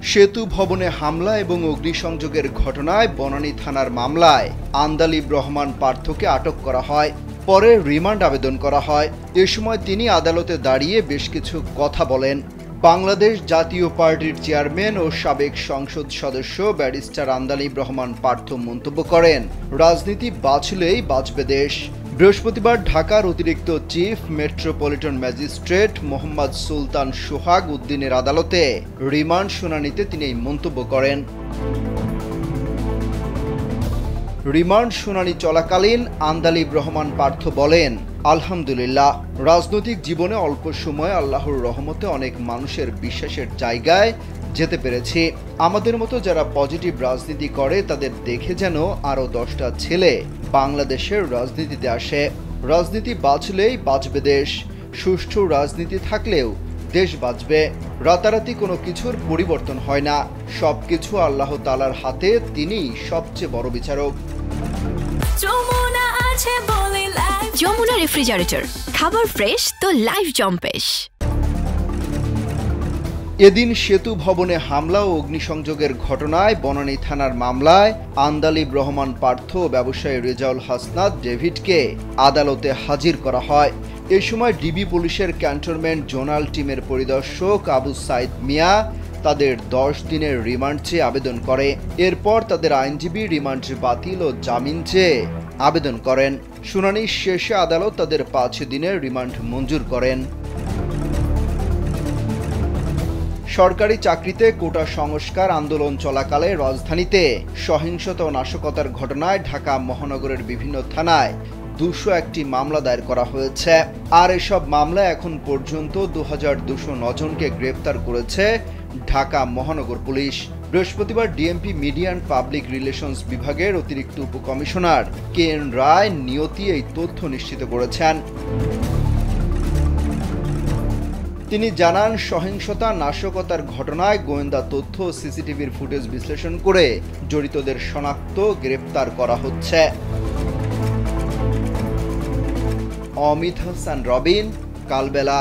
সেতু ভবনে হামলা এবং অগ্নিসংযোগের ঘটনায় বনানী থানার মামলায় আন্দালিব রহমান পার্থকে আটক করা হয়। পরে রিমান্ড আবেদন করা হয়। এ সময় তিনি আদালতে দাঁড়িয়ে বেশ কিছু কথা বলেন। বাংলাদেশ জাতীয় পার্টির চেয়ারম্যান ও সাবেক সংসদ সদস্য ব্যারিস্টার আন্দালিব রহমান পার্থ মন্তব্য করেন, রাজনীতি বাঁচলেই বাঁচবে দেশ। বৃহস্পতিবার ঢাকার অতিরিক্ত চিফ মেট্রোপলিটন ম্যাজিস্ট্রেট মোহাম্মদ সুলতান সোহাগ উদ্দিনের আদালতে রিমান্ড শুনানিতে তিনি এই মন্তব্য করেন। রিমান্ড শুনানি চলাকালীন আন্দালিব রহমান পার্থ বলেন, আলহামদুলিল্লাহ, রাজনৈতিক জীবনে অল্প সময়ে আল্লাহর রহমতে অনেক মানুষের বিশ্বাসের জায়গায় যেতে পেরেছি। আমাদের মতো যারা পজিটিভ রাজনীতি করে তাদের দেখে যেন আরও 10টা ছেলে বাংলাদেশের রাজনীতিতে আসে। রাজনীতি বাঁচলেই বাঁচবে দেশ। সুষ্ঠু রাজনীতি থাকলেও দেশ বাঁচবে। রাতারাতি কোনো কিছুর পরিবর্তন হয় না। সবকিছু আল্লাহ তাআলার হাতে, তিনিই সবচেয়ে বড় বিচারক। যমুনা রেফ্রিজারেটর, খাবার ফ্রেশ তো লাইফ জম্পেশ। এদিন সেতু ভবনে হামলা ও অগ্নিসংযোগের ঘটনায় বনানী থানার মামলায় আন্দালিব রহমান পার্থ ও ব্যবসায়ী রেজাউল হাসনাত ডেভিডকে আদালতে হাজির করা হয়। এ সময় ডিবি পুলিশের ক্যান্টনমেন্ট জোনাল টিমের পরিদর্শক আবু সাইদ মিয়া তাদের 10 দিনের রিমান্ড চেয়ে আবেদন করে। এরপর তাদের আইনজীবী রিমান্ড বাতিল ও জামিন চেয়ে আবেদন করেন। শুনানি শেষে আদালত তাদের 5 দিনের রিমান্ড মঞ্জুর করেন। সরকারি চাকরিতে কোটা সংস্কার আন্দোলন চলাকালে রাজধানীতে সহিংসতা ও নাশকতার ঘটনায় ঢাকা মহানগরের বিভিন্ন থানায় 201টি মামলা দায়ের করা হয়েছে। আর এসব মামলায় এখন পর্যন্ত 2209 জনকে গ্রেপ্তার করেছে ঢাকা মহানগর পুলিশ। বৃহস্পতিবার DMP media and public relations বিভাগের অতিরিক্ত উপকমিশনার KN রায় নিয়তি এই তথ্য নিশ্চিত করেছেন। তিনি জানান, সহিংসতা নাশকতার ঘটনায় গোয়েন্দা তথ্য সিসিটিভির ফুটেজ বিশ্লেষণ করে জড়িতদের শনাক্ত গ্রেপ্তার করা হচ্ছে। অমিত হাসান রবিন, কালবেলা।